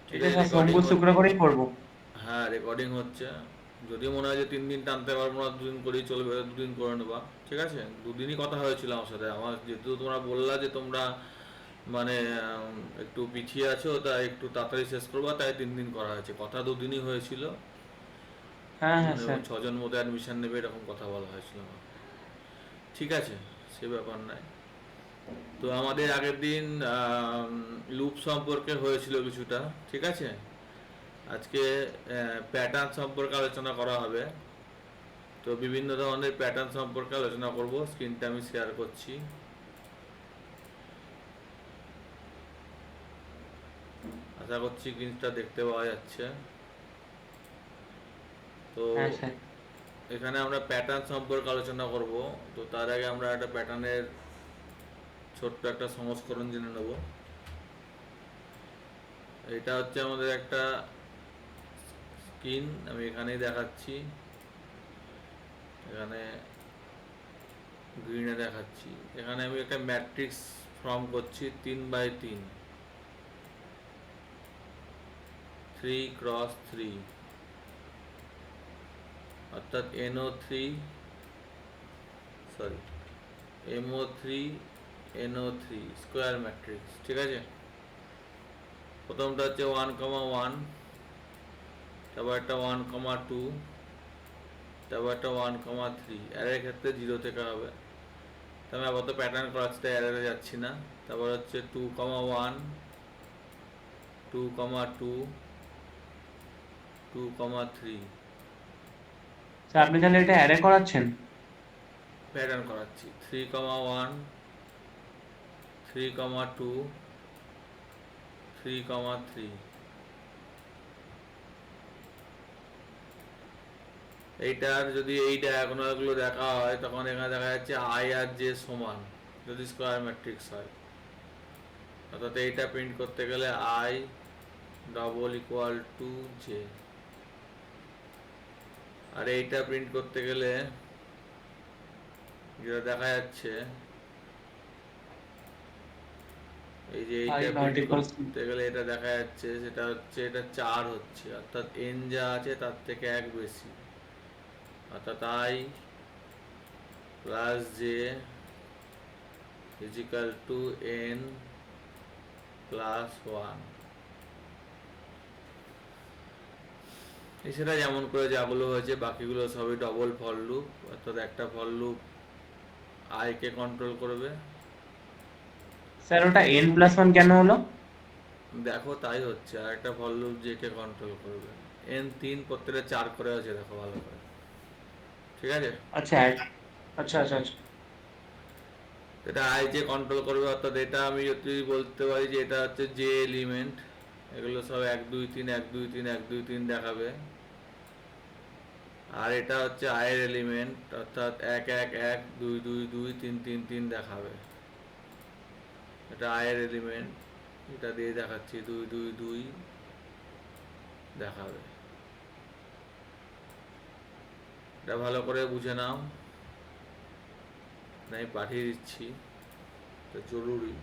ঠিক এটা আছে, স্যার রেকর্ডিং সোম শুক্র হচ্ছে। করেই করবো। হ্যাঁ, রেকর্ডিং হচ্ছে। যদি মনে হয় যে 3 দিন টানতে পারবো না, 2 দিন করেই চলবে, 2 দিন করে নেবা। ঠিক আছে, 2 দিনই কথা হয়েছিল আমার সাথে। আমার যেহেতু তোমরা বললা যে তোমরা মানে একটু পিছিয়ে আছো, তাই একটু তাড়াতাড়ি শেষ করবা, তাই 3 দিন করা হয়েছে। কথা 2 দিনই হয়েছিল। হ্যাঁ হ্যাঁ এবং স্যার। 6 জন মতো অ্যাডমিশন নেবে, এরকম কথা বলা হয়েছিল আমার। ঠিক আছে, সে ব্যাপার নাই। তো আমাদের আগের দিন লুপ সম্পর্কে হয়েছিল কিছুটা। ঠিক আছে, আজকে প্যাটার্ন সম্পর্কে আলোচনা করা হবে। তো বিভিন্ন ধরনের প্যাটার্ন সম্পর্কে আলোচনা করব। স্ক্রিনটা আমি শেয়ার করছি। আশা করছি জিনিসটা দেখতে পাওয়া যাচ্ছে। তো হ্যাঁ স্যার। এখানে আমরা প্যাটার্ন সম্পর্কে আলোচনা করব। তো তার আগে আমরা একটা প্যাটার্নের ছোট্ট একটা সংস্করণ জেনে নেব। এটা হচ্ছে আমাদের একটা স্ক্রিন, আমি এখানেই দেখাচ্ছি। এখানে গ্রিনে দেখাচ্ছি। এখানে আমি একটা ম্যাট্রিক্স ফর্ম করছি 3x3, 3x3, অর্থাৎ NO3, sorry, MO3 NO3 square matrix. ঠিক আছে, প্রথমটা হচ্ছে 1,1, তারপর একটা 1,2, তারপর একটা 1,3। অ্যারের ক্ষেত্রে 0 থেকে হবে। তো আমি আপাতত প্যাটার্ন করাচ্ছি, তাই অ্যারেতে যাচ্ছি না। তারপর হচ্ছে 2,1, 2,2, 2,3 স্যার আপনি তাহলে এটা অ্যারে করাচ্ছেন? প্যাটার্ন করাচ্ছি। 3,1, 3,2, 3,3। এইটার যদি এই ডায়াগোনালগুলো দেখা হয়, তখন এখানে দেখা যাচ্ছে আই আর জে সমান, যদি স্কোয়ার ম্যাট্রিক্স হয়। অর্থাৎ এইটা প্রিন্ট করতে গেলে i double equal to j, আর এইটা প্রিন্ট করতে গেলে যেটা দেখা যাচ্ছে, এই যে আই এইটা নট প্রিন্ট ইকুয়ালস। করতে গেলে এটা দেখা যাচ্ছে, সেটা হচ্ছে এটা 4 হচ্ছে, অর্থাৎ এন যা আছে তার থেকে 1 বেশি। অর্থাৎ i plus j equal to n plus 1। সেটা যেমন করে যাগুলো হয়েছে, বাকিগুলো সবই ডবল ফর লুপ। অর্থাৎ একটা for loop I K control করবে। স্যার ওটা n+1 কেন হলো? দেখো তাই হচ্ছে, আর একটা for loop J K control করবে। N3 প্রত্যেকটা 4 করে আছে, দেখো ভালো করে। ঠিক আছে, আচ্ছা আচ্ছা আচ্ছা আচ্ছা। এটা আই যে কন্ট্রোল করবে। অর্থাৎ এটা আমি যদি বলতে পারি যে এটা হচ্ছে জে এলিমেন্ট, এগুলো সব 1, 2, 3, 1, 2, 3, 1, 2, 3 দেখাবে। আর এটা হচ্ছে আয়ের এলিমেন্ট, অর্থাৎ 1, 1, 1, 2, 2, 2, 3, 3, 3 দেখাবে। এটা আয়ের এলিমেন্ট, এটা দিয়ে দেখাচ্ছি 2, 2, 2 দেখাবে। এটা ভালো করে বুঝে নাও, আমি পাঠিয়ে দিচ্ছি, এটা জরুরি।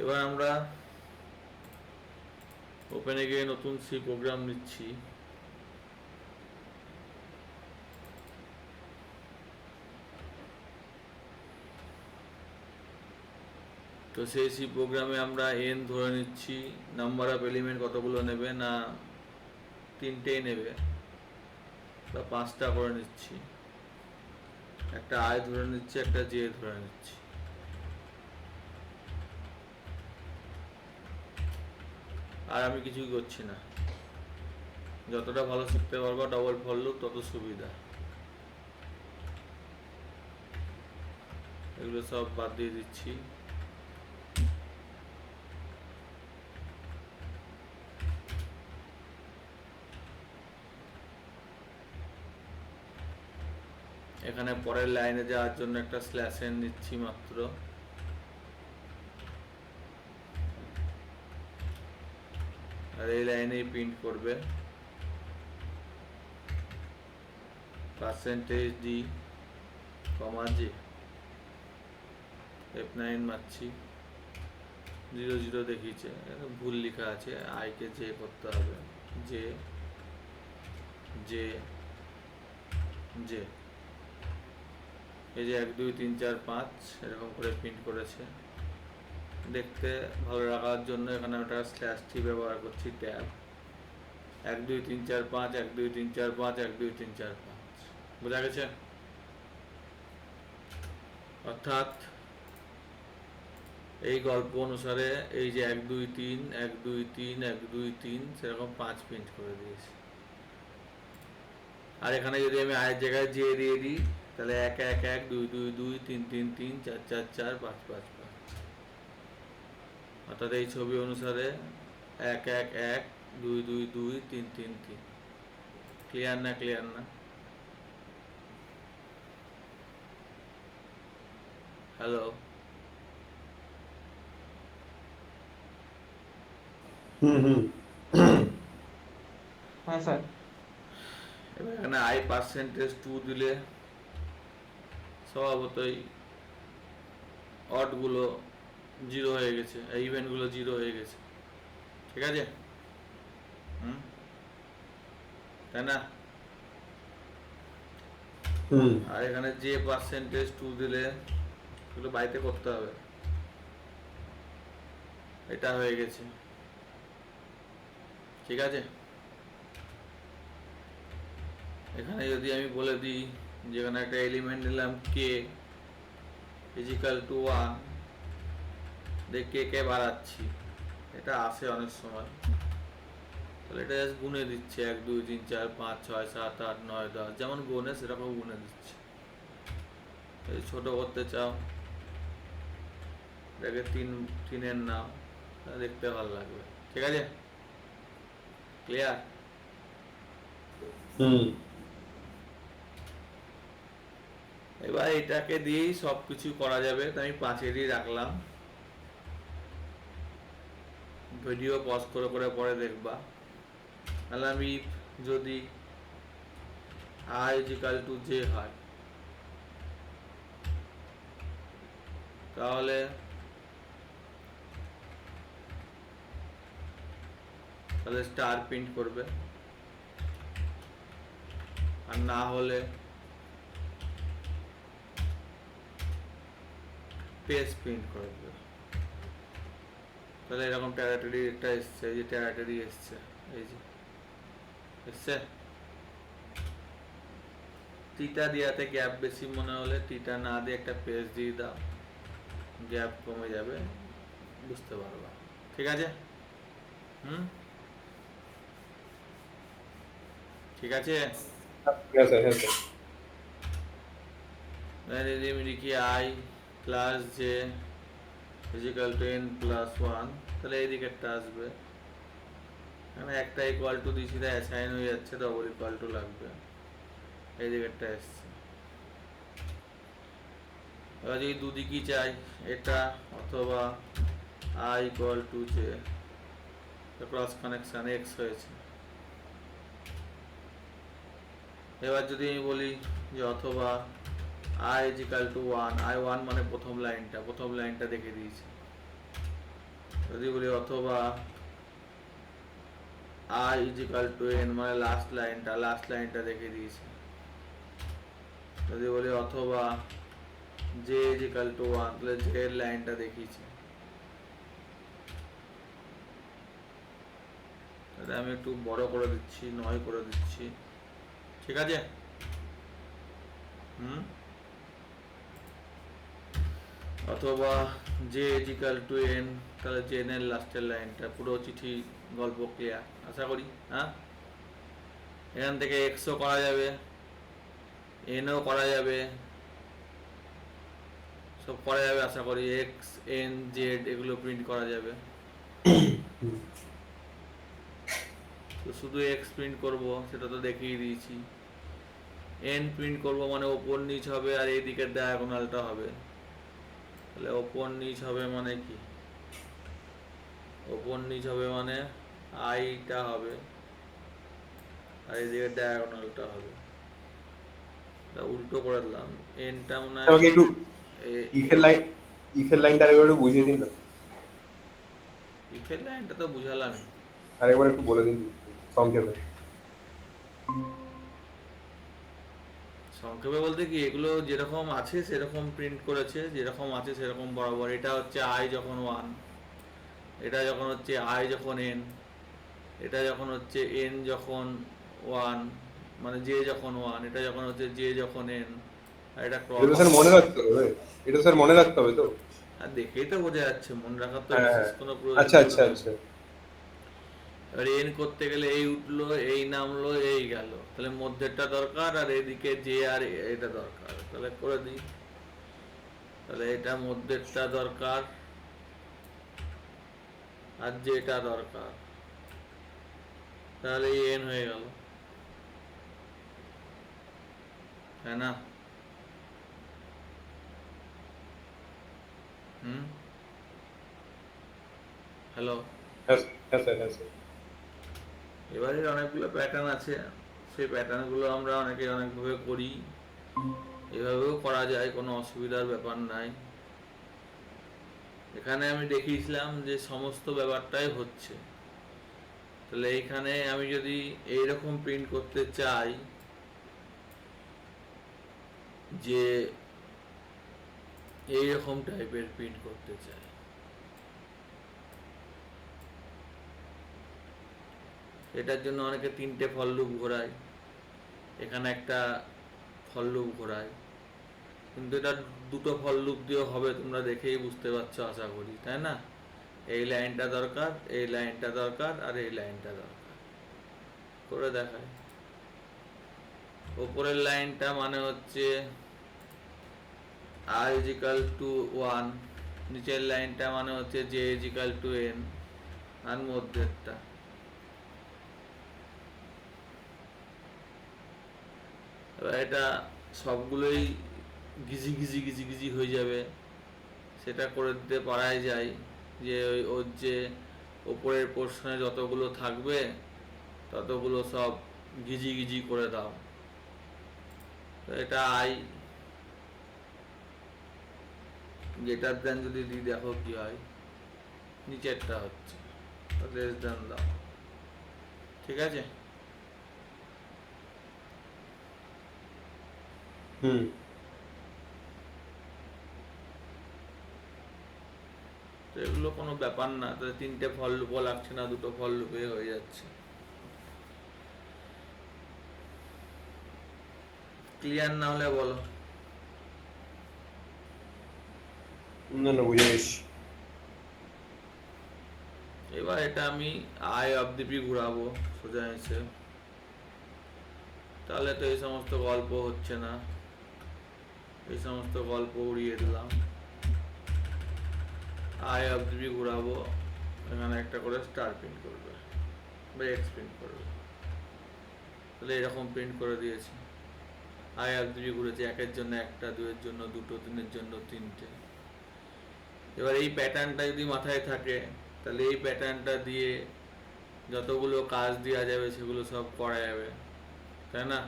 এবার আমরা ওপেনে গিয়ে নতুন সি প্রোগ্রাম নিচ্ছি। তো সেই সি প্রোগ্রামে আমরা এন ধরে নিচ্ছি। নাম্বার অফ এলিমেন্ট কতগুলো নেবে না, 3টেই নেবে, বা 5টা করে নিচ্ছি। একটা আই ধরে নিচ্ছি, একটা জে ধরে নিচ্ছি। আর আমি কিছুই করছি না। যতটা ভালো শিখতে পারবো ডবল ফর লুপ, তত সুবিধা। এগুলো সব বাদ দিয়ে দিচ্ছি। এখানে পরের লাইনে যাওয়ার জন্য একটা স্ল্যাশ এন নিচ্ছি মাত্র। আর এই লাইনেই প্রিন্ট করবে %d, জে। F9 মারছি, 0 0 দেখিয়েছে, ভুল লেখা আছে, আই কে জে করতে হবে, জে জে জে, এই যে 1 2 3 4 5 এরকম করে প্রিন্ট করেছে। দেখতে ভালো রাখার জন্য এখানে একটা স্ল্যাশ টি ব্যবহার করছি, ট্যাব 1 2 3 4 5 1 2 3 4 5 1 2 3 4 5, বোঝা গেছে? অর্থাৎ এই গল্প অনুসারে এই যে 1 2 3 1 2 3 1 2 3 সেরকম 5 প্রিন্ট করে দিয়েছি। আর এখানে যদি আমি আয়ের জায়গায় জে দিয়ে দিই তাহলে 1 1 1 2 2 2 3 3 3 4 4 4 5 5 5, অর্থাৎ এই ছবি অনুসারে 1 1 1 2 2 2 3 3 3। ক্লিয়ার না? ক্লিয়ার না? হ্যালো? হ্যাঁ স্যার। এবার এখানে আই পার্সেন্টেজ 2 দিলে স্বভাবতই অডগুলো 0 হয়ে গেছে, ইভেন্টগুলো 0 হয়ে গেছে, ঠিক আছে? তাই না? আর এখানে যে পার্সেন্টেজ 2 দিলে এগুলো বাড়িতে করতে হবে, এটা হয়ে গেছে, ঠিক আছে? এখানে যদি আমি বলে দিই যেখানে একটা এলিমেন্ট নিলাম কে ইজিক্যাল টু 1, দেখ কে কে বাড়াচ্ছি, এটা আসে অনেক সময়, তাহলে এটা জাস্ট গুনে দিচ্ছে 1 2 3 4 5 6 7 8 9 10, যেমন গুনে সেরকম গুনে দিচ্ছে। যদি ছোট করতে চাও এটাকে 3 এর নাম, দেখতে ভালো লাগবে, ঠিক আছে? ক্লিয়ার? এবার এটাকে দিয়েই সবকিছু করা যাবে, তাই আমি 5-এরই রাখলাম। ভিডিও পজ করে করে পরে দেখবা। তাহলে আমি যদি i ইজিক্যাল টু জে হয় তাহলে স্টার প্রিন্ট করবে, আর না হলে পেজ প্রিন্ট করবে। তাহলে এরকম টেরাটারি একটা এসছে, এই যে টেরাটারি এসছে, এই যে এসছে। টিটা দেওয়াতে গ্যাপ বেশি মনে হলে টিটা না দিয়ে একটা পেজ দিয়ে দাও, গ্যাপ কমে যাবে, বুঝতে পারবা, ঠিক আছে? ঠিক আছে? যদি আমি লিখি i plus j equal to n plus 1, তাহলে এই দিকেরটা আসবে, এখানে একটা ইকুয়াল টু দিয়েছি তাই অ্যাসাইন হয়ে যাচ্ছে, ডবল ইকুয়াল টু লাগবে, এই দিকেরটা এসছে। এবার যদি দুদিকই চাই, এটা অথবা I equal to J, cross connection x হয়েছে। এবার যদি আমি বলি যে অথবা i ইজিক্যাল টু 1, i 1 মানে প্রথম লাইনটা দেখে দিয়েছে। যদি বলি অথবা i ইজিক্যাল টু n মানে লাস্ট লাইনটা দেখে দিয়েছে। যদি বলি অথবা j ইজিক্যাল টু 1, তাহলে j এর লাইনটা দেখিয়েছে। তাহলে আমি একটু বড় করে দিচ্ছি, 9 করে দিচ্ছি, ঠিক আছে? অথবা j ইজিক্যাল টু n, তাহলে j এর লাস্টের লাইনটা, পুরো চিঠি গল্প ক্লিয়ার আশা করি। হ্যাঁ, এখান থেকে x ও করা যাবে, n ও করা যাবে, সব করা যাবে আশা করি, x n z এগুলো প্রিন্ট করা যাবে। তো শুধু x প্রিন্ট করব সেটা তো দেখিয়ে দিয়েছি, n প্রিন্ট করব মানে ওপর নিচ হবে আর এই দিকের ডায়াগোনালটা হবে। তাহলে ওপর নিচ হবে মানে কি, ওপর নিচ হবে মানে আইটা হবে আর এই দিকের ডায়াগোনালটা হবে, উল্টো করে দিলাম, এনটা মনে হয় একটু ইফের লাইন ইফের লাইনটা আরেকবার একটু বুঝিয়ে দিন না, ইফের লাইনটা তো বুঝালামই। আরেকবার একটু বলে দিন সংক্ষেপে। সংক্ষেপে বলতে কি, এগুলো যেরকম আছে সেরকম প্রিন্ট করেছে, যেরকম আছে সেরকম বরাবর। এটা হচ্ছে আই যখন ওয়ান, এটা যখন হচ্ছে আই যখন এন, এটা যখন হচ্ছে এন যখন ওয়ান, মানে জে যখন ওয়ান, এটা যখন হচ্ছে জে যখন এন, আর এটা এটা তো ক্রস। স্যার মনে রাখতে হবে, এটা স্যার মনে রাখতে হবে তো? আর দেখেই তো বোঝা যাচ্ছে, মনে রাখার তো হ্যাঁ বিশেষ হ্যাঁ, কোনো আচ্ছা প্রয়োজনীয়তা আচ্ছা নেই। আচ্ছা। এবার এন করতে গেলে এই উঠলো, এই নামলো, এই গেল, তাহলে মধ্যেরটা দরকার, আর এদিকে জে আর এটা দরকার, তাহলে করে দিই। তাহলে এটা মধ্যেরটা দরকার, আর যেটা দরকার, তাহলে এন হয়ে গেল, তাই না? হুম। হ্যালো। হ্যাঁ হ্যাঁ স্যার, হ্যাঁ স্যার। এবারে অনেকগুলো প্যাটার্ন আছে, সেই প্যাটার্নগুলো আমরা অনেকে অনেকভাবে করি, এভাবেও করা যায়, কোনো অসুবিধার ব্যাপার নাই। এখানে আমি দেখিয়েছিলাম যে সমস্ত ব্যাপারটাই হচ্ছে। তাহলে এইখানে আমি যদি এইরকম প্রিন্ট করতে চাই যে এইরকম টাইপের প্রিন্ট করতে চাই, এটার জন্য অনেকে তিনটে ফল লুপ ঘোরায়, এখানে একটা ফল লুপ ঘোরায়, কিন্তু এটা দুটো ফল লুপ দিয়েও হবে, তোমরা দেখেই বুঝতে পারছো আশা করি, তাই না? এই লাইনটা দরকার, এই লাইনটা দরকার, আর এই লাইনটা দরকার, করে দেখায়। ওপরের লাইনটা মানে হচ্ছে i is equal to 1, নিচের লাইনটা মানে হচ্ছে j is equal to n, আর মধ্যেরটা। এবার এটা সবগুলোই গিজি গিজি গিজি গিজি হয়ে যাবে, সেটা করে দিতে পারাই যায়, যে ওর যে ওপরের পোর্শনে যতগুলো থাকবে ততগুলো সব গিজি গিজি করে দাও। তো এটা আই গ্রেটার দেন যদি দিই, দেখো কি হয়, নিচেরটা হচ্ছে লেস দেন দাও, ঠিক আছে? হুম। তো এগুলো কোনো ব্যাপার না, তাহলে তিনটে ফল লুপও লাগছে না, দুটো ফল লুপে হয়ে যাচ্ছে। ক্লিয়ার না হলে বলো। না না, বুঝে গেছি। এবার এটা আমি আই অফ দি পি ঘুরাবো সোজা হিসেব, তাহলে তো এই সমস্ত গল্প হচ্ছে না, এই সমস্ত গল্প উড়িয়ে দিলাম। আই অফ দি পি ঘুরাবো, এখানে একটা করে স্টার প্রিন্ট করবে বা এক্স প্রিন্ট করবে, তাহলে এরকম প্রিন্ট করে দিয়েছি। আই অফ দি পি ঘুরেছে, একের জন্য একটা, দুয়ের জন্য দুটো, তিনের জন্য তিনটে। এবার এই প্যাটার্নটা যদি মাথায় থাকে, তাহলে এই প্যাটার্নটা দিয়ে যতগুলো কাজ দেওয়া যাবে সেগুলো সব করা যাবে, তাই না?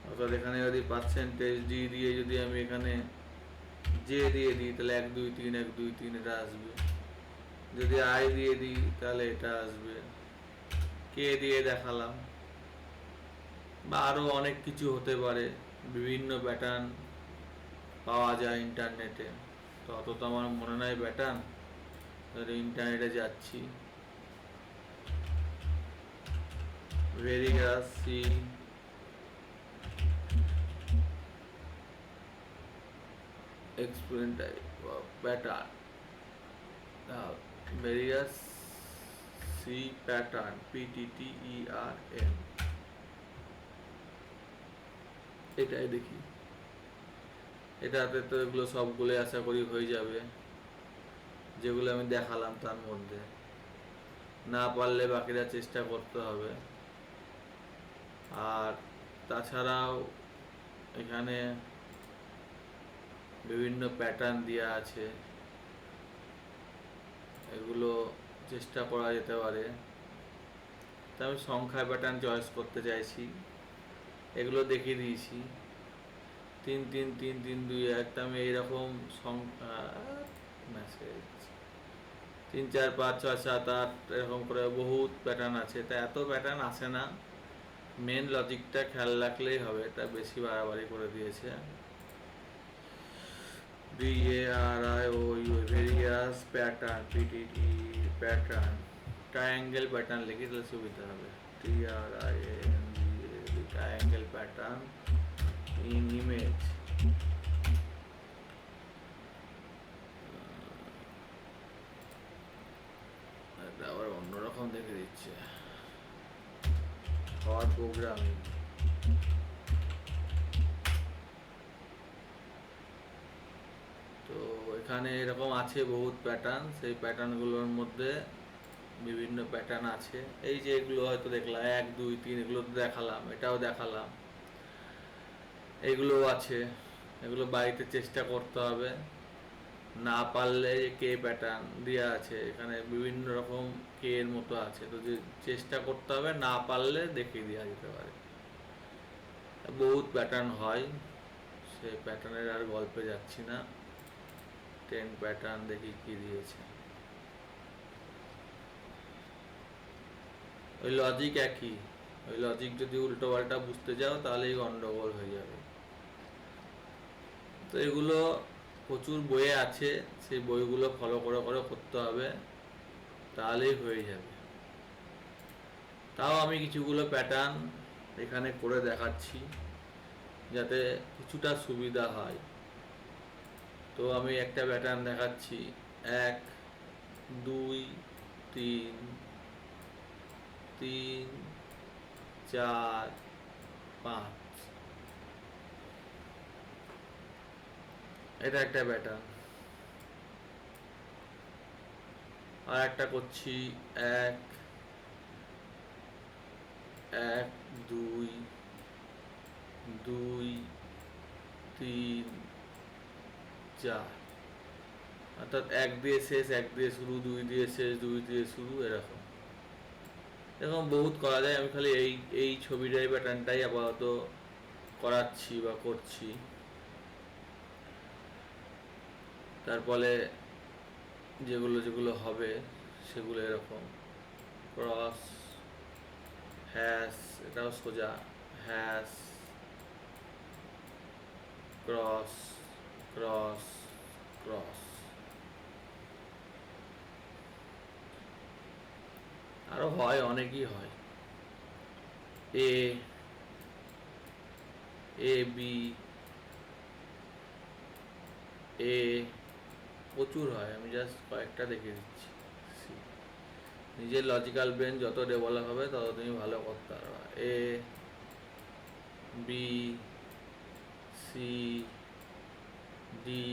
অর্থাৎ এখানে যদি পার্সেন্টেজ ডি দিয়ে যদি আমি এখানে জে দিয়ে দিই, তাহলে 1 2 3 1 2 3 এটা আসবে। যদি আই দিয়ে দিই তাহলে এটা আসবে। কে দিয়ে দেখালাম, বা আরও অনেক কিছু হতে পারে, বিভিন্ন প্যাটার্ন পাওয়া যায় ইন্টারনেটে, তো অত তো আমার মনে নাই প্যাটার্ন। ধরে ইন্টারনেটে যাচ্ছি, ভেরিগাস C explain type of pattern, now various C pattern PTTERN, এটাই দেখি। এটাতে তো এগুলো সবগুলো আশা করি হয়ে যাবে, যেগুলো আমি দেখালাম তার মধ্যে। না পারলে বাকিরা চেষ্টা করতে হবে। আর তাছাড়াও এখানে বিভিন্ন প্যাটার্ন দেওয়া আছে, এগুলো চেষ্টা করা যেতে পারে। তা আমি সংখ্যা প্যাটার্ন চয়েস করতে চাইছি, এগুলো দেখিয়ে দিয়েছি। 3 3 3 3 2 1, আমি এইরকম মেসেজ 3 4 5 6 7 8 এরকম করে বহুত প্যাটার্ন আছে, তা এত প্যাটার্ন আসে না, মেন লজিকটা খেয়াল রাখলেই হবে। এটা বেশি বাড়াবাড়ি করে দিয়েছে। Various pattern, PTT pattern, triangle pattern লিখে দিলে সুবিধা হবে। Triangle pattern in image. এটা আবার অন্যরকম দেখে দিচ্ছে। ফর প্রোগ্রামিং, তো এখানে এরকম আছে বহুত প্যাটার্ন। সেই প্যাটার্নগুলোর মধ্যে বিভিন্ন প্যাটার্ন আছে। এই যে এগুলো হয়তো দেখলাম 1 2 3, এগুলো তো দেখালাম, এটাও দেখালাম, এগুলো আছে। এগুলো বাড়িতে চেষ্টা করতে হবে, না পারলে কে প্যাটার্ন দেওয়া আছে এখানে বিভিন্ন রকম কে এর মতো আছে, তো যে চেষ্টা করতে হবে, না পারলে দেখিয়ে দেওয়া যেতে পারে। বহুত প্যাটার্ন হয়, সেই প্যাটার্নের আর গল্পে যাচ্ছি না। 10 প্যাটার্ন দেখি কি দিয়েছে। ওই লজিক একই, ওই লজিক যদি উল্টো পাল্টা বুঝতে যাও তাহলেই গন্ডগোল হয়ে যাবে। তো এগুলো প্রচুর বইয়ে আছে, সেই বইগুলো ফলো করে করে করতে হবে, তাহলেই হয়ে যাবে। তাও আমি কিছুগুলো প্যাটার্ন এখানে করে দেখাচ্ছি যাতে কিছুটা সুবিধা হয়। তো আমি একটা প্যাটার্ন দেখাচ্ছি, 1 2 3 3 4 5, এটা একটা প্যাটার্ন। আর একটা করছি 1 1 2 2 3 4, অর্থাৎ 1 দিয়ে শেষ, 1 দিয়ে শুরু, 2 দিয়ে শেষ, 2 দিয়ে শুরু, এরকম এরকম বহুত করা যায়। আমি খালি এই ছবিটাই প্যাটার্নটাই আপাতত করাচ্ছি বা করছি। তারপরে যেগুলো যেগুলো হবে সেগুলো এরকম ক্রস হ্যাশ, এটাও সোজা হ্যাশ ক্রস ক্রস ক্রস। আরো হয়, অনেকই হয়, এ এ বি এ, প্রচুর হয়। আমি জাস্ট কয়েকটা দেখে দিচ্ছি। নিজের লজিক্যাল ব্রেন যত ডেভেলপ হবে তত তুমি ভালো করতে পারবা। A B C D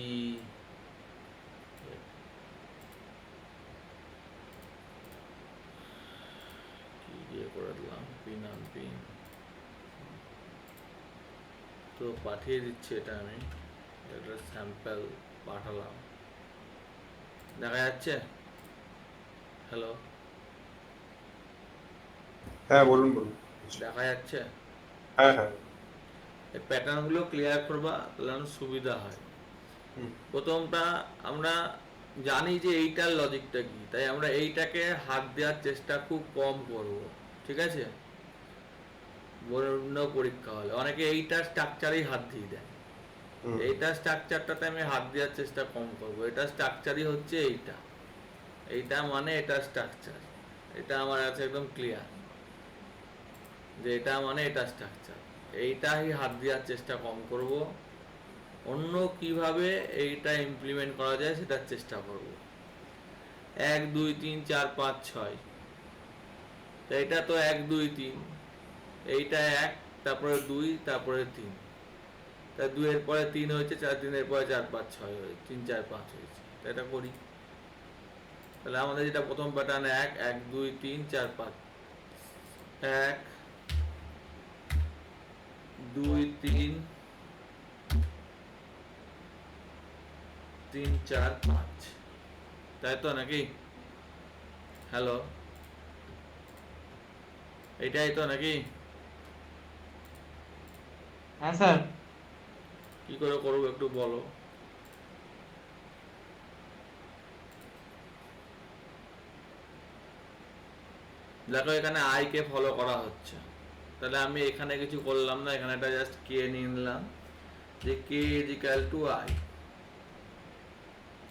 E, কি দিয়ে করে দিলাম, পিন অন পিন। তো পাঠিয়ে দিচ্ছি, এটা আমি একটা স্যাম্পল পাঠালাম, দেখা যাচ্ছে। হ্যালো, হ্যাঁ বলুন বলুন। দেখা যাচ্ছে। হ্যাঁ হ্যাঁ। এই প্যাটার্নগুলো ক্লিয়ার করবা, তাহলে আমার সুবিধা হয়। হুম প্রথমটা আমরা জানি যে এইটার লজিকটা কি, তাই আমরা এইটাকে হাত দেওয়ার চেষ্টা খুব কম করব, ঠিক আছে। অন্য পরীক্ষা হলে অনেকে এইটার স্ট্রাকচারেই হাত দিয়ে দেয়, হুম এইটার স্ট্রাকচারটাতে আমি হাত দেওয়ার চেষ্টা কম করব। এটা স্ট্রাকচারই হচ্ছে এইটা, এইটা মানে এটা স্ট্রাকচার, এটা আমার কাছে একদম ক্লিয়ার যে এটা মানে এটা স্ট্রাকচার। এইটাই হাত দেওয়ার চেষ্টা কম করব, অন্য কিভাবে এইটা ইমপ্লিমেন্ট করা যায় সেটার চেষ্টা করব। 1 2 3 4 5 6, তো এটা তো 1 2 3, এইটা 1, তারপরে 2, তারপরে 3, তা 2 এর পরে 3 হয়েছে, 4 3 এর পরে 4 5 6 হয়েছে, 3 4 5 হয়েছে। তো এটা করি, তাহলে আমাদের যেটা প্রথম প্যাটার্ন 1 1 2 3 4 5, 1 2 3 3 4 5, তাই তো নাকি? হ্যালো, এটাই তো নাকি? হ্যাঁ স্যার। কি করে করবো একটু বলো। দেখো এখানে আই কে ফলো করা হচ্ছে, তাহলে আমি এখানে কিছু করলাম না, এখানে একটা জাস্ট কে নিয়ে নিলাম, যে k is equal to i,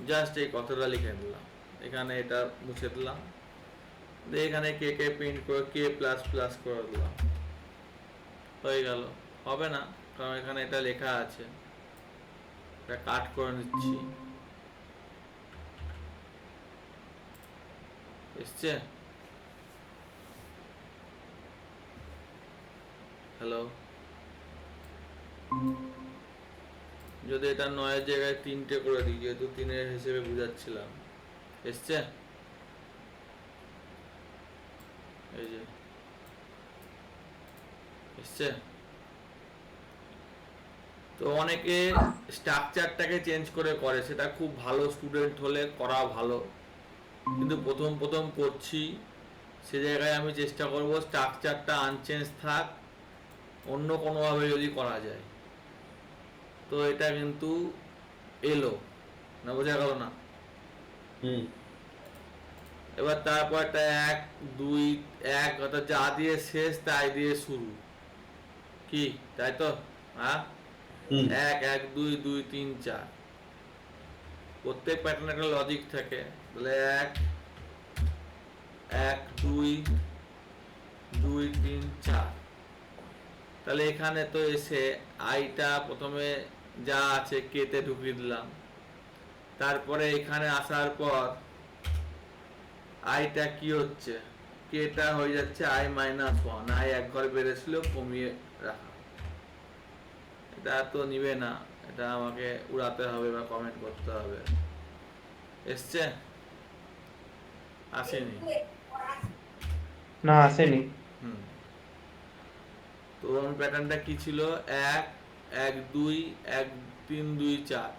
just এই কথাটা লিখে দিলাম, এখানে এটা মুছে দিলাম, দিয়ে এখানে কে কে প্রিন্ট করে কে প্লাস প্লাস করে দিলাম, হয়ে গেল। হবে না, কারণ এখানে এটা লেখা আছে, এটা কাট করে নিচ্ছি, এসছে। হ্যালো, যদি এটা 9 এর জায়গায় 3টে করে দিই, যেহেতু 3-এর হিসেবে বুঝাচ্ছিলাম, এসছে। এই যে এসছে। তো অনেকে স্ট্রাকচারটাকে চেঞ্জ করে করে, সেটা খুব ভালো স্টুডেন্ট হলে করা ভালো, কিন্তু প্রথম প্রথম করছি, সে জায়গায় আমি চেষ্টা করব স্ট্রাকচারটা আনচেঞ্জ থাক, অন্য কোনোভাবে যদি করা যায়। তো এটা কিন্তু এলো না, বোঝা গেল না। হুম এবার তারপর একটা 1 2 1, অর্থাৎ যা দিয়ে শেষ তাই দিয়ে শুরু, কি তাই তো? হ্যাঁ, হুম 1 1 2 2 3 4, প্রত্যেক প্যাটার্নে একটা লজিক থাকে, তাহলে 1 1 2 2 3 4। তাহলে এখানে তো এসে আইটা প্রথমে যা আছে কে তে ঢুকিয়ে দিলাম, তারপরে এখানে আসার পর আইটা কি হচ্ছে, কেটা হয়ে যাচ্ছে i-1, আই এক ঘর বেড়েছিল, কমিয়ে রাখা। এটা তো নিবে না, এটা আমাকে উড়াতে হবে বা কমেন্ট করতে হবে। এসছে? আসেনি? না আসেনি। হুম, তো প্যাটার্নটা কি ছিল? 1 1 2 1 3 2 4।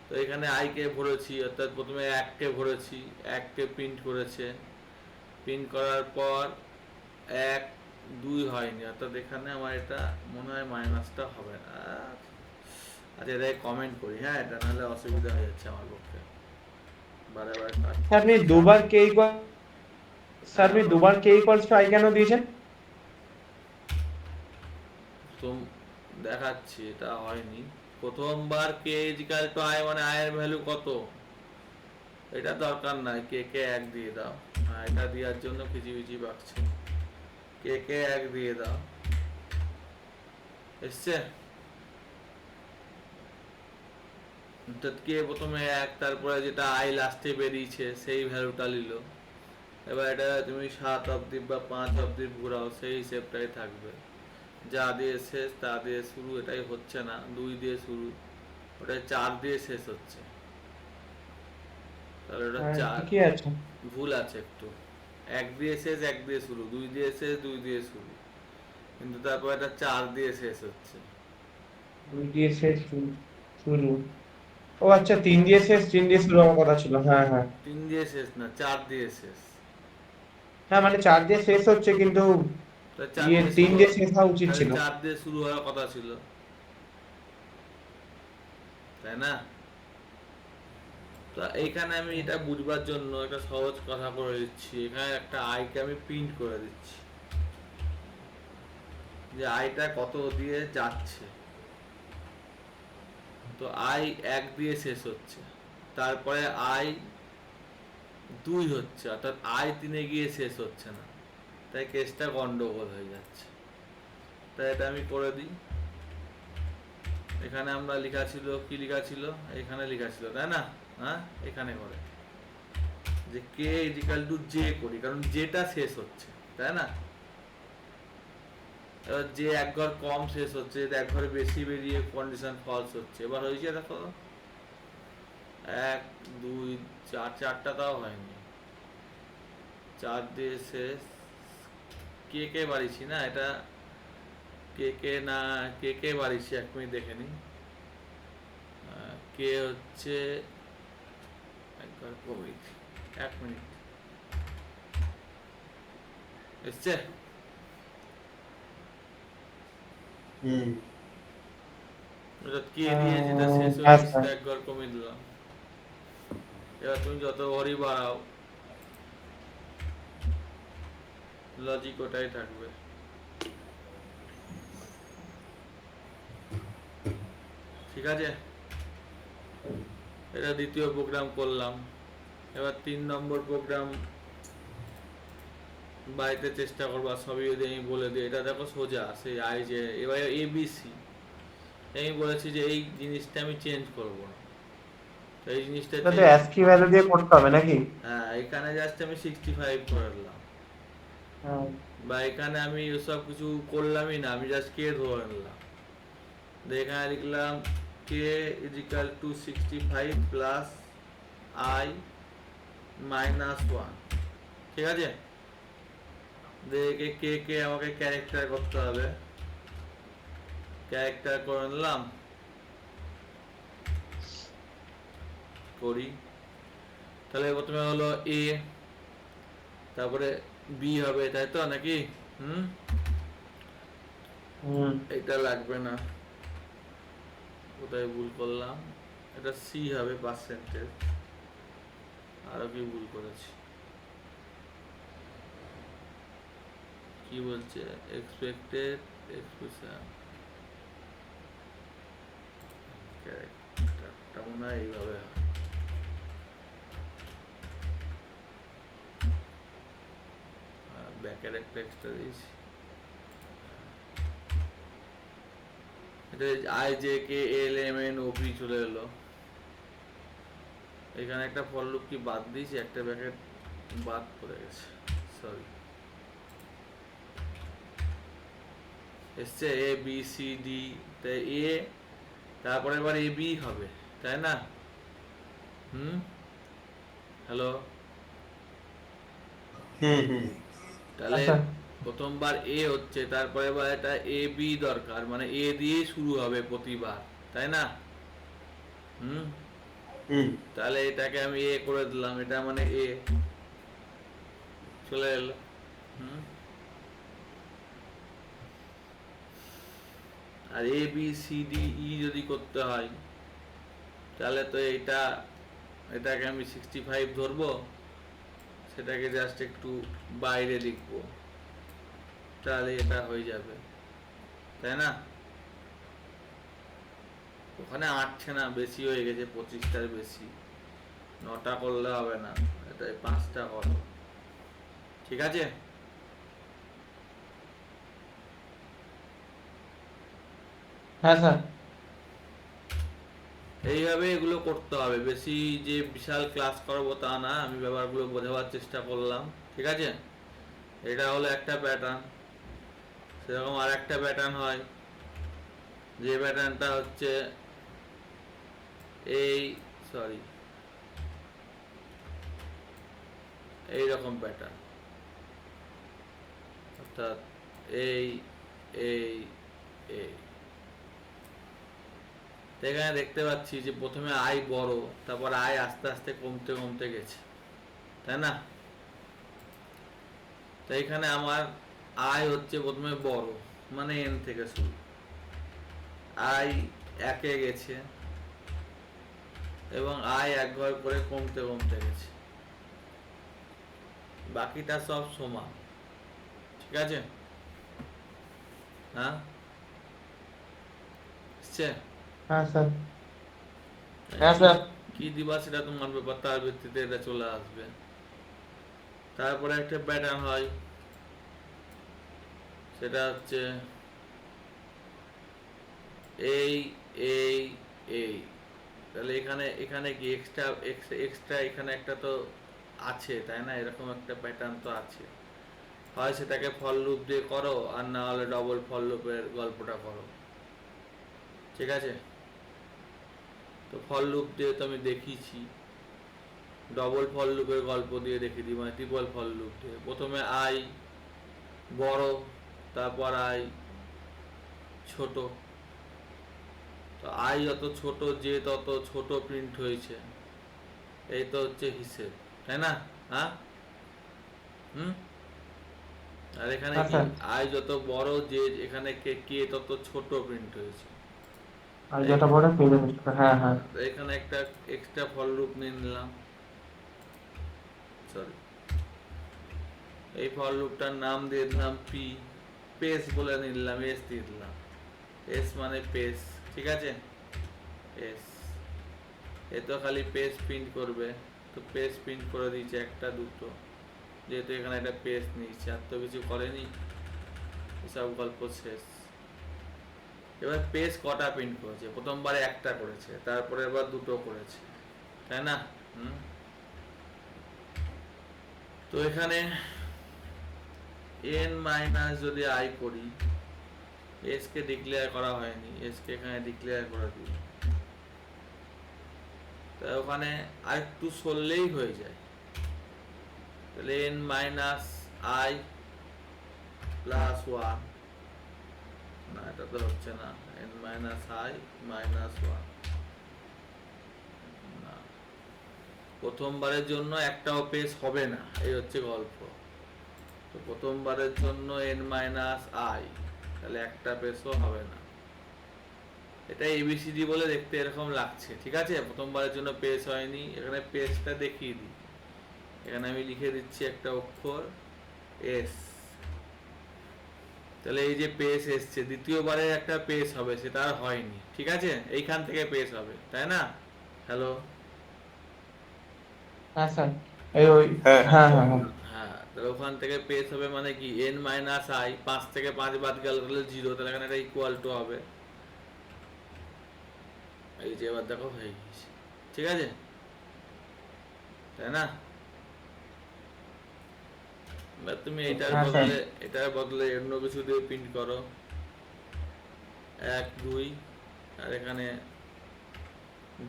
তো এখানে আই কে ভরেছি, অর্থাৎ প্রথমে 1 কে ভরেছি, 1 কে প্রিন্ট করেছে, প্রিন্ট করার পর 1 2 হয়নি, অর্থাৎ এখানে আমার এটা মনে হয় মাইনাসটা হবে না। আচ্ছা, এটাই কমেন্ট করি, হ্যাঁ, এটা নাহলে অসুবিধা হয়ে যাচ্ছে আমার পক্ষে, বারে বারে কাট। স্যার আপনি দুবার কে ইকুয়াল স্যার আপনি দুবার কে ইকুয়ালস টু আই কেন দিয়েছেন? তো দেখাচ্ছি, এটা হয়নি। প্রথমবার কে ইজিক্যাল টু আই মানে আই এর ভ্যালু কত, এটা দরকার নাই, কে কে 1 দিয়ে দাও। হ্যাঁ, এটা দেওয়ার জন্য কিচিবিচি পাচ্ছে, কে কে 1 দিয়ে দাও। এসছে? অর্থাৎ কে প্রথমে 1, তারপরে যেটা আই লাস্টে বেরিয়েছে সেই ভ্যালুটা নিল। এবার এটা তুমি 7 অবধি বা 5 অবধি ঘুরাও, সেই হিসেবটাই থাকবে, যা দিয়ে শেষ তা দিয়ে শুরু। এটাই হচ্ছে না, 2 দিয়ে শুরু, ওটা 4 দিয়ে শেষ হচ্ছে, তাহলে ওটা হ্যাঁ 4, ঠিকই আছে। ভুল আছে একটু। 1 দিয়ে শেষ 1 দিয়ে শুরু, 2 দিয়ে শেষ 2 দিয়ে শুরু, কিন্তু তারপর এটা 4 দিয়ে শেষ হচ্ছে। 2 দিয়ে শেষ শুরু। ও আচ্ছা 3 দিয়ে শেষ 3 দিয়ে শুরু হওয়ার কথা ছিল, হ্যাঁ হ্যাঁ। 3 দিয়ে শেষ না, 4 দিয়ে শেষ। হ্যাঁ মানে 4 দিয়ে শেষ হচ্ছে, কিন্তু তা 4 দিয়ে 3 শুরু, দিয়ে শেষ হওয়া উচিত তাহলে ছিল। 4 দিয়ে শুরু হওয়ার কথা ছিল, তাই না? তো এইখানে আমি এটা বুঝবার জন্য একটা সহজ কথা করে দিচ্ছি, এখানে একটা আইকে আমি প্রিন্ট করে দিচ্ছি, যে আইটা কত দিয়ে যাচ্ছে। তো আই 1 দিয়ে শেষ হচ্ছে, তারপরে আই 2 হচ্ছে, অর্থাৎ আই 3-এ গিয়ে শেষ হচ্ছে না, তাই কেসটা গন্ডগোল হয়ে যাচ্ছে। তাই এটা আমি করে দিই। এখানে আমরা লেখা ছিল, কি লেখা ছিল, এখানে লেখা ছিল, তাই না? হ্যাঁ, এখানে করে যে কে ইজিক্যাল টু জে করি, কারণ যেটা শেষ হচ্ছে, তাই না? এবার যে এক ঘর কম শেষ হচ্ছে, এক ঘরে বেশি বেরিয়ে কন্ডিশন ফলস হচ্ছে। এবার হয়েছে দেখো, 1 2 4, 4টা তাও হয়নি, 4 দিয়ে শেষ, কে কে বাড়িছি না, এটা কে কে না, কে কে বাড়িছি 1 মিনিট দেখে নি। কে হচ্ছে একবার কমিট, 1 মিনিট, এসছে? হুম এটা কে দিয়ে যেটা শেষ হয়ে হ্যাঁ গেছে স্যার। সেটা একবার কমিয়ে দিলাম। এবার তুমি যত ঘড়ি বাড়াও লজিক ওটাই থাকবে। ঠিক আছে, এটা দ্বিতীয় প্রোগ্রাম করলাম। এবার 3 নম্বর প্রোগ্রাম বাড়িতে চেষ্টা করবো, আর সবই যদি আমি বলে দিই। এটা দেখো সোজা সেই আই যে এবার এবিসি আমি বলেছি যে এই জিনিসটা আমি চেঞ্জ করব না, তো এই জিনিসটা এটা তো চেঞ্জ, অ্যাসকি ভ্যালু দিয়ে করতে হবে নাকি? হ্যাঁ এখানে জাস্ট আমি 65 করে দিলাম, হ্যাঁ। বা এখানে আমি ওসব কিছু করলামই না, আমি জাস্ট কে ধরে নিলাম। এখানে লিখলাম K is equal to 65 plus I minus 1। ঠিক আছে, দেখে কে কে আমাকে ক্যারেক্টার করতে হবে, ক্যারেক্টার করে নিলাম, করি। তাহলে প্রথমে হলো এ, তারপরে বি হবে, তাই তো নাকি? হুম, এটা লাগবে না, কোথায় ভুল করলাম, এটা সি হবে পার্সেন্টেজ, আরো কি ভুল করেছি, কি বলছে এক্সপেক্টেড এক্সপ্রেশন, ক্যারেক্টারটা মনে হয় এইভাবে হয়। ব্যাকের একটা এক্সট্রা দিয়েছি, এটা i j k l m n o p চলে এলো। এখানে একটা ফর লুপ কি বাদ দিয়েছি, একটা ব্যাকেট বাদ পড়ে গেছে, সরি। এসছে এ বি সি ডি, তাই এ, তারপরে এবার এ বি হবে, তাই না? হুম, হ্যালো, হুম হুম তাহলে আচ্ছা। প্রথমবার এ হচ্ছে, তারপরে এবার এটা এ বি দরকার, মানে এ দিয়ে শুরু হবে প্রতিবার, তাই না? হুম, হুম তাহলে এটাকে আমি এ করে দিলাম, এটা মানে এ চলে এলো। হুম, আর A B C D E যদি করতে হয় তাহলে তো এটা, এটাকে আমি 65 ধরবো, সেটাকে জাস্ট একটু বাইরে লিখবো, তাহলে এটা হয়ে যাবে, তাই না? ওখানে আটছে না, বেশি হয়ে গেছে, 25টার বেশি, 9টা করলে হবে না, এটা 5টা করো। ঠিক আছে, হ্যাঁ স্যার। এইভাবে এগুলো করতে হবে, বেশি যে বিশাল ক্লাস করবো তা না, আমি ব্যাপারগুলো বোঝাবার চেষ্টা করলাম। ঠিক আছে, এটা হলো একটা প্যাটার্ন। সেরকম আর একটা প্যাটার্ন হয়, যে প্যাটার্নটা হচ্ছে এই, সরি, এইরকম প্যাটার্ন, অর্থাৎ এই এই এই, তো এখানে দেখতে পাচ্ছি যে প্রথমে আই বড়, তারপর আই আস্তে আস্তে কমতে কমতে গেছে, তাই না? তো এখানে আমার আই হচ্ছে প্রথমে বড়, মানে এন থেকে শুরু, আই একে গেছে এবং আই এক ঘর করে কমতে কমতে গেছে, বাকিটা সব সমান। ঠিক আছে, হ্যাঁ এসছে? হ্যাঁ স্যার। হ্যাঁ স্যার। কি দিবা সেটা তোমার ব্যাপার, তার ভিত্তিতে এটা চলে আসবে। তারপরে একটা প্যাটার্ন হয়, সেটা হচ্ছে এই এই এই, তাহলে এখানে এখানে কি এক্সট্রা এক্সট্রা এখানে একটা তো আছে, তাই না? এরকম একটা প্যাটার্ন তো আছে, হয় সেটাকে ফল লুপ দিয়ে করো, আর না হলে ডবল ফল লুপের গল্পটা করো। ঠিক আছে, তো ফল লুপ দিয়ে তো আমি দেখিয়েছি, ডবল ফল লুপের গল্প দিয়ে দেখিয়ে দিই, মানে ট্রিপল ফল লুপ দিয়ে। প্রথমে আই বড়, তারপর আই ছোট, তো আই যত ছোট যে তত ছোট প্রিন্ট হয়েছে, এই তো হচ্ছে হিসেব, তাই না? হ্যাঁ, হুম, আর এখানে হ্যাঁ কি স্যার। আই যত বড় যে, এখানে কে কে তত ছোট প্রিন্ট হয়েছে, আর যেটা পরে ফেলে দিতে হবে। হ্যাঁ হ্যাঁ তো এখানে একটা এক্সট্রা ফর লুপ নিয়ে নিলাম, সরি, এই ফর লুপটার নাম দিয়ে দিলাম পি, পেস বলে নিলাম, এস দিয়ে দিলাম, এস মানে পেস, ঠিক আছে, এস, এ তো খালি পেজ প্রিন্ট করবে, তো পেজ প্রিন্ট করে দিয়েছে একটা দুটো, যেহেতু এখানে একটা পেজ নিয়েছে, আর তো কিছু করেনি, সব গল্প শেষ। এবার পেজ কটা প্রিন্ট করেছে, প্রথমবারে একটা করেছে, তারপরে এবার দুটো করেছে, তাই না? তো এখানে n মাইনাস যদি i করি, s কে ডিক্লেয়ার করা হয়নি, s কে এখানে ডিক্লেয়ার করে দিই, তা ওখানে আরেকটু সরলেই হয়ে যায়, তাহলে n minus i plus one, না এটা তো হচ্ছে না, n minus i minus one, না, প্রথমবারের জন্য একটাও পেজ হবে না, এই হচ্ছে গল্প। তো প্রথমবারের জন্য n মাইনাস i, তাহলে একটা পেজও হবে না, এটা এবিসিডি বলে দেখতে এরকম লাগছে, ঠিক আছে, প্রথমবারের জন্য পেজ হয়নি, এখানে পেজটা দেখিয়ে দিই, এখানে আমি লিখে দিচ্ছি একটা অক্ষর এস, তাহলে এই যে পেজ এসছে, দ্বিতীয়বারে একটা পেজ হবে, সেটা আর হয়নি, ঠিক আছে, এইখান থেকে পেজ হবে, তাই না? হ্যালো, হ্যাঁ স্যার, এই ওই হ্যাঁ হ্যাঁ হ্যাঁ হ্যাঁ হ্যাঁ, তাহলে ওখান থেকে পেজ হবে মানে কি, n মাইনাস আই, 5 থেকে 5 বাদ গেল তাহলে 0, তাহলে এখানে এটা ইকুয়াল টু হবে, এই যে এবার দেখো হয়ে গেছে, ঠিক আছে, তাই না? এবার তুমি হ্যাঁ স্যার। এটার বদলে অন্য কিছু দিয়ে প্রিন্ট করো, 1 2, আর এখানে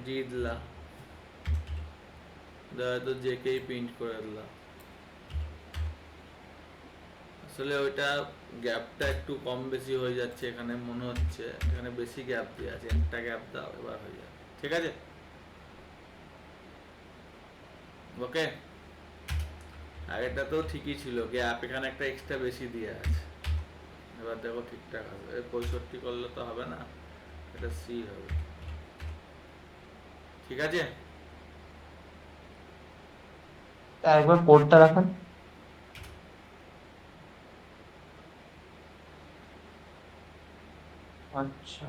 জি দিলা, তো জেকেই প্রিন্ট করে দিলাম, আসলে ওইটা গ্যাপটা একটু কম বেশি হয়ে যাচ্ছে, এখানে মনে হচ্ছে এখানে বেশি গ্যাপ দিয়ে আছে, একটা গ্যাপ দাও, এবার হয়ে যাবে, ঠিক আছে, ওকে। আগেরটা তো ঠিকই ছিল, গ্যাপ এখানে একটা এক্সট্রা বেশি দিয়ে আছে, এবার দেখো ঠিকঠাক হবে, 65 করলে তো হবে না, এটা সি হবে, ঠিক আছে। তা একবার কোডটা রাখেন। আচ্ছা,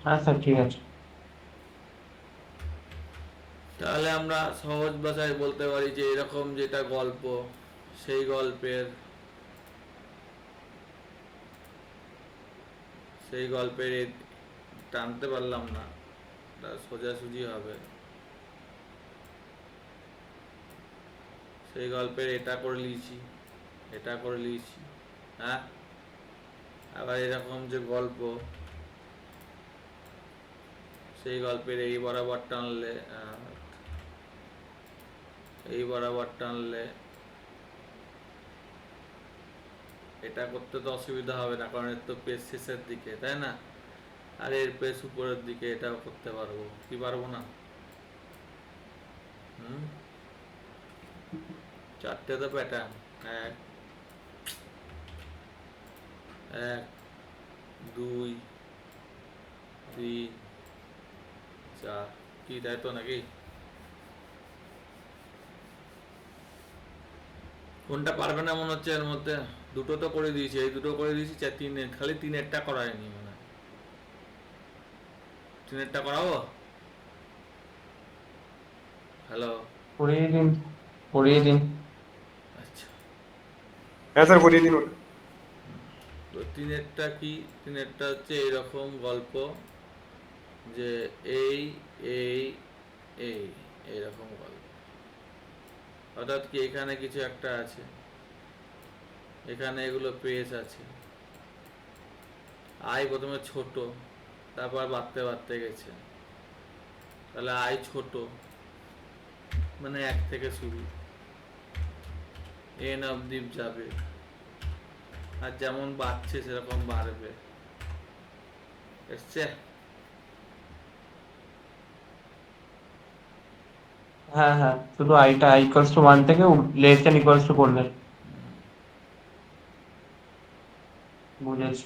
হ্যাঁ স্যার ঠিক আছে। তাহলে আমরা সহজ ভাষায় বলতে পারি যে এরকম যেটা গল্প, সেই গল্পের টানতে পারলাম না, সোজাসুজি হবে, সেই গল্পের এটা করে লিখি, এটা করে লিখি, হ্যাঁ, আবার এরকম যে গল্প, সেই গল্পের এই বরাবর টানলে, এই বরাবর টানলে এটা করতে তো অসুবিধা হবে না, কারণ এর তো পেজ শেষের দিকে, তাই না, আর এর পেজ উপরের দিকে, এটাও করতে পারবো, কি পারবো না? চারটে তো প্যাটার্ন, 1 1 2 3 4, কি তাই তো নাকি? কোনটা পারবে না মনে হচ্ছে এর মধ্যে? দুটো তো করে দিয়েছি, এই দুটো করে দিয়েছি, খালি তিনেরটা করায়নি মনে হয়, তিনেরটা করাবো? হ্যালো, পড়িয়ে দিন, পড়িয়ে দিন। আচ্ছা, হ্যাঁ স্যার করিয়ে দিন ওটা। তো তিনেরটা কি, তিনেরটা হচ্ছে এরকম গল্প, যে এই এই এই এইরকম গল্প, অর্থাৎ কি এখানে কিছু একটা আছে, এখানে এগুলো পেজ আছে, আই প্রথমে ছোট, তারপর বাড়তে বাড়তে গেছে, তাহলে আই ছোট মানে 1 থেকে শুরু, এন অবধি যাবে, আর যেমন বাড়ছে সেরকম বাড়বে, এসছে? হ্যাঁ হ্যাঁ, শুধু আইটা i ইকুয়ালস টু 1 থেকে লেস দ্যান ইকুয়ালস টু করলেন। বুঝেছি।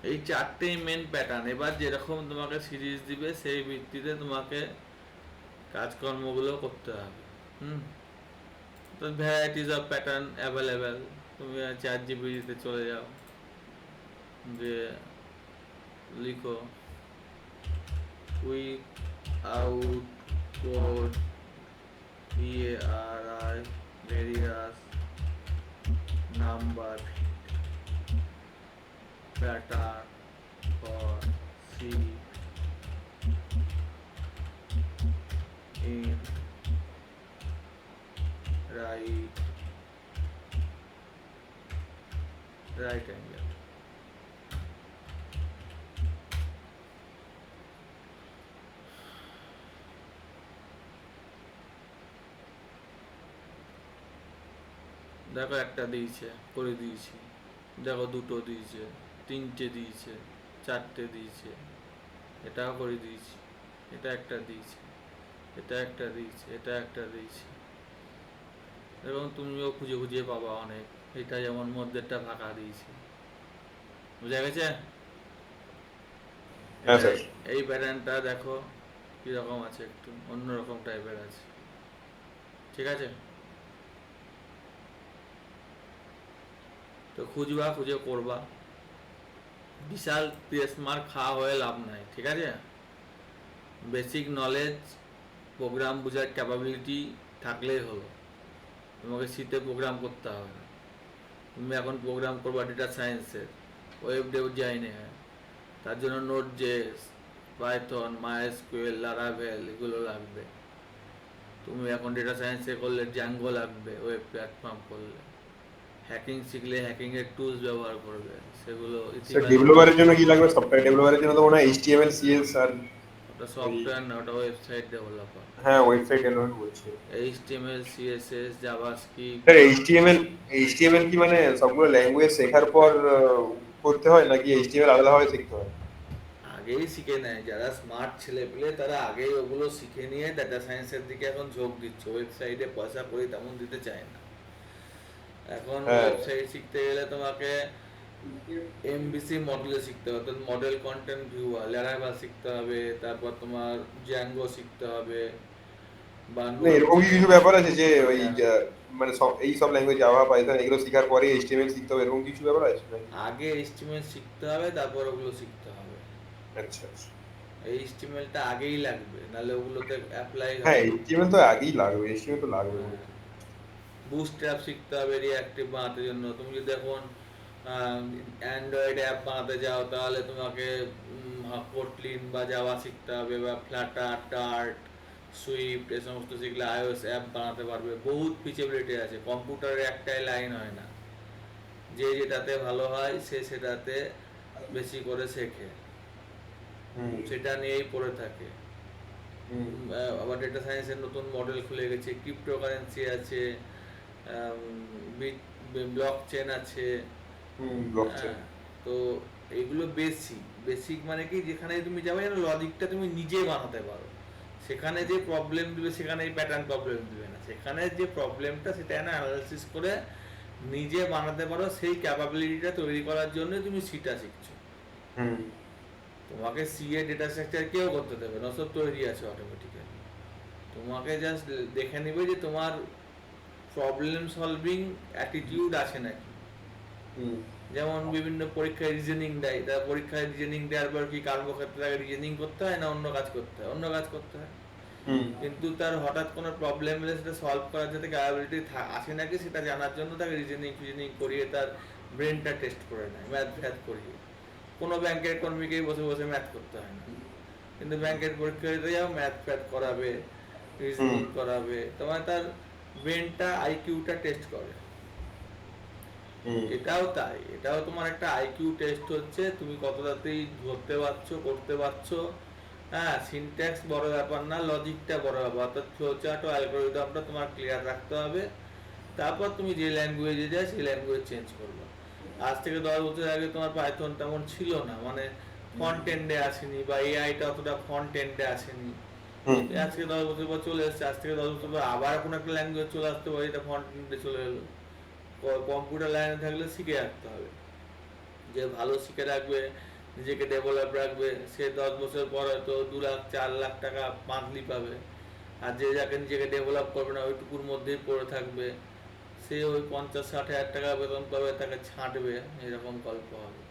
এই চারটেই মেন প্যাটার্ন। এবার যেরকম তোমাকে সিরিজ দিবে সেই ভিত্তিতে তোমাকে কাজকর্মগুলো করতে হবে। হুম, তো ভ্যারাইটিস অফ প্যাটার্ন অ্যাভেলেবেল। তুমি চ্যাট জিপিটিতে চলে যাও, যে লিখো quick out code VARI various number pattern for C in right angle. দেখো একটা দিয়েছে, করে দিয়েছি। দেখো দুটো দিয়েছে, তিনটে দিয়েছে, চারটে দিয়েছে, এটাও করে দিয়েছি। এটা একটা দিয়েছে, এটা একটা দিয়েছে, এটা একটা দিয়েছে। এবং তুমিও খুঁজে খুঁজে পাবা অনেক। এটা যেমন মধ্যেরটা ফাঁকা দিয়েছে, বুঝা গেছে? হ্যাঁ স্যার। এই প্যাটার্নটা দেখো কিরকম আছে, একটু অন্যরকম টাইপের আছে, ঠিক আছে? তো খুঁজবা, খুঁজে করবা। বিশাল প্রেস মার্ক খাওয়া হয়ে লাভ নাই, ঠিক আছে? বেসিক নলেজ, প্রোগ্রাম বোঝার ক্যাপাবিলিটি থাকলেই হলো। তোমাকে সিতে প্রোগ্রাম করতে হবে না। তুমি এখন প্রোগ্রাম করবা ডেটা সায়েন্সের, ওয়েব ডিজাইনে, তার জন্য note JS, Python, MySQL, Laravel এগুলো লাগবে। তুমি এখন ডেটা সায়েন্সে করলে জ্যাঙ্গো লাগবে, ওয়েব প্ল্যাটফর্ম করলে। হ্যাকিং শিখলে হ্যাকিং এর টুলস ব্যবহার করবে, সেগুলো স্যার ডেভেলপারের জন্য কি লাগবে? সফটওয়্যার ডেভেলপারের জন্য তো মনে হয় HTML CSS আর ওটা সফটওয়্যার না, ওটা ওয়েবসাইট ডেভেলপার। হ্যাঁ ওয়েবসাইট ডেভেলপমেন্ট বলছি। HTML CSS JavaScript. Sir HTML কি মানে সবগুলো ল্যাঙ্গুয়েজ শেখার পর করতে হয় নাকি HTML আলাদাভাবে শিখতে হয়? আগেই শিখে নেয় যারা স্মার্ট ছেলে পেলে, তারা আগেই ওগুলো শিখে নিয়ে ডাটা সায়েন্সের দিকে এখন ঝোঁক দিচ্ছে। ওয়েবসাইটে পয়সা করে তেমন দিতে চায় না এখন। হ্যাঁ। ওয়েবসাইট শিখতে গেলে তোমাকে MVC মডেলে শিখতে হবে, অর্থাৎ মডেল কন্টেন্ট ভিউয়ার, ল্যারাভেল শিখতে হবে, তারপর তোমার জ্যাঙ্গো শিখতে হবে, বা না এরকম কি কিছু ব্যাপার আছে যে ওই মানে সব এই সব ল্যাঙ্গুয়েজ জাভা পাইথন এগুলো শেখার পরে HTML শিখতে হবে, এরকম কিছু ব্যাপার আছে নাকি? আগে HTML শিখতে হবে, তারপর ওগুলো শিখতে হবে। আচ্ছা আচ্ছা। HTML-টা আগেই লাগবে, নাহলে ওগুলোতে অ্যাপ্লাই হ্যাঁ হবে। HTML তো আগেই লাগবে, HTML তো লাগবে। বুটস্ট্র্যাপ শিখতে হবে রিঅ্যাক্টিভ বানাতে জন্য। তুমি যদি এখন অ্যান্ড্রয়েড অ্যাপ বানাতে যাও, তাহলে তোমাকে কোটলিন বা জাভা শিখতে হবে, বা ফ্লাটার, ডার্ট, সুইফট, এ সমস্ত শিখলে iOS অ্যাপ বানাতে পারবে। বহুত ফিচেবিলিটি আছে, কম্পিউটারের একটাই লাইন হয় না। যে যেটাতে ভালো হয় সে সেটাতে বেশি করে শেখে, সেটা নিয়েই পড়ে থাকে। আবার ডেটা সায়েন্সের নতুন মডেল খুলে গেছে, ক্রিপ্টোকারেন্সি আছে, ব্লক চেন আছে। ব্লকচেন। তো এইগুলো বেসিক। বেসিক মানে কি, যেখানে তুমি যাবে যেন লজিকটা তুমি নিজে বানাতে পারো। সেখানে যে প্রবলেম দিবে সেখানে এই প্যাটার্ন প্রবলেম দিবে না, সেখানে যে প্রবলেমটা সেটা অ্যানালাইসিস করে নিজে বানাতে পারো, সেই ক্যাপাবিলিটিটা তৈরি করার জন্য তুমি সিটা শিখছো। তোমাকে সিএ ডেটা স্ট্রাকচার কেউ করতে দেবে না, সব তৈরি আছে অটোমেটিক্যালি। তোমাকে জাস্ট দেখে নিবে যে তোমার প্রবলেম সলভিং অ্যাটিটিউড আছে নাকি। যেমন বিভিন্ন পরীক্ষায় রিজনিং দেয়, তার পরীক্ষায় রিজনিং দেওয়ার পর কি কর্মক্ষেত্রে তাকে রিজনিং করতে হয় না অন্য কাজ করতে হয়? অন্য কাজ করতে হয়। কিন্তু তার হঠাৎ কোনো প্রবলেম এলে সেটা সলভ করার যাতে ক্যাপাবিলিটি আছে নাকি সেটা জানার জন্য তাকে রিজনিং করিয়ে তার ব্রেনটা টেস্ট করে নেয়, ম্যাথ ফ্যাথ করিয়ে। কোনো ব্যাংকের কর্মীকেই বসে বসে ম্যাথ করতে হয় না, কিন্তু ব্যাংকের পরীক্ষা দিতে যাও ম্যাথ ফ্যাথ করাবে, রিজনিং করাবে, তোমার তার ব্রেনটা আইকিউটা টেস্ট করে। এটাও তাই, এটাও তোমার একটা আইকিউ টেস্ট হচ্ছে, তুমি কত তাড়াতাড়ি ধরতে পারছো, করতে পারছো। হ্যাঁ, সিনট্যাক্স বড় ব্যাপার না, লজিকটা বড় ব্যাপার। অর্থাৎ ফ্লোচার্ট ও অ্যালগরিদমটা তোমার ক্লিয়ার রাখতে হবে। তারপর তুমি যে ল্যাঙ্গুয়েজে যায় সেই ল্যাঙ্গুয়েজ চেঞ্জ করবে। আজ থেকে 10 বছর আগে তোমার পাইথন তেমন ছিল না, মানে ফন্ট এন্ডে আসেনি, বা এআইটা অতটা ফন্ট এন্ডে আসেনি। আজকে 10 বছর পর চলে এসেছে, আজ থেকে 10 বছর পর আবার কোনো একটা ল্যাঙ্গুয়েজ চলে আসতে পারে, এটা ফন্ট এন্ডে চলে এলো। কম্পিউটার লাইনে থাকলে শিখে রাখতে হবে। যে ভালো শিখে রাখবে, নিজেকে ডেভেলপ রাখবে, সে 10 বছর পর হয়তো 2 লাখ 4 লাখ টাকা মান্থলি পাবে। আর যে যাকে নিজেকে ডেভেলপ করবে না, ওইটুকুর মধ্যেই পড়ে থাকবে, সে ওই 50-60 হাজার টাকা বেতন পাবে, তাকে ছাঁটবে, এরকম গল্প হবে।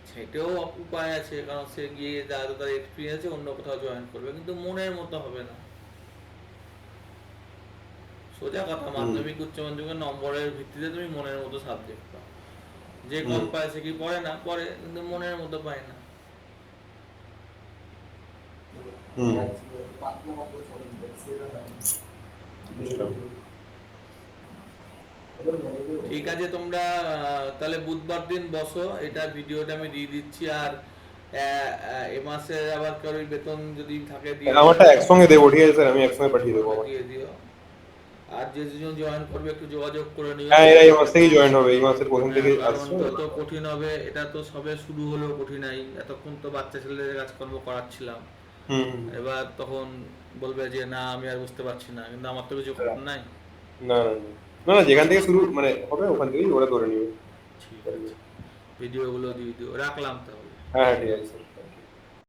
সেটাও উপায় আছে, কারণ সে গিয়ে যাদের তার এক্সপিরিয়েন্স আছে অন্য কোথাও জয়েন করবে, কিন্তু মনের মতো হবে না। সোজা কথা, মাধ্যমিক উচ্চ মাধ্যমিকের নম্বরের ভিত্তিতে তুমি মনের মতো সাবজেক্ট পাও। যে কম পায় সে কি পড়ে না, পড়ে, কিন্তু মনের মতো পায় না। ঠিক আছে, তোমরা তাহলে বুধবার দিন বসো, এটা ভিডিওটা আমি দিয়ে দিচ্ছি। আর এ মাসে আবার কারোর বেতন যদি থাকে দিয়ে দিও। আমারটা একসঙ্গে দেবো, ঠিক আছে স্যার, আমি একসঙ্গে পাঠিয়ে দেবো আমার। দিয়ে দিও। আর যে দুজন জয়েন করবে একটু যোগাযোগ করে নিও। হ্যাঁ, এরা এই মাস থেকেই জয়েন হবে, এই মাসের প্রথম থেকে কারণ আসছে। যত কঠিন হবে, এটা তো সবে শুরু হলো, কঠিনাই। এতক্ষণ তো বাচ্চা ছেলেদের কাজকর্ম করাচ্ছিলাম, এবার তখন বলবে যে না আমি আর বুঝতে পারছি না, কিন্তু আমার তো কিছু করার নাই। না না না না না, যেখান থেকে শুরু মানে হবে ওখান থেকেই ওরা ধরে নিবে। ঠিক আছে, ভিডিওগুলো দিয়ে দিও, রাখলাম তাহলে। হ্যাঁ হ্যাঁ, ঠিক আছে স্যার।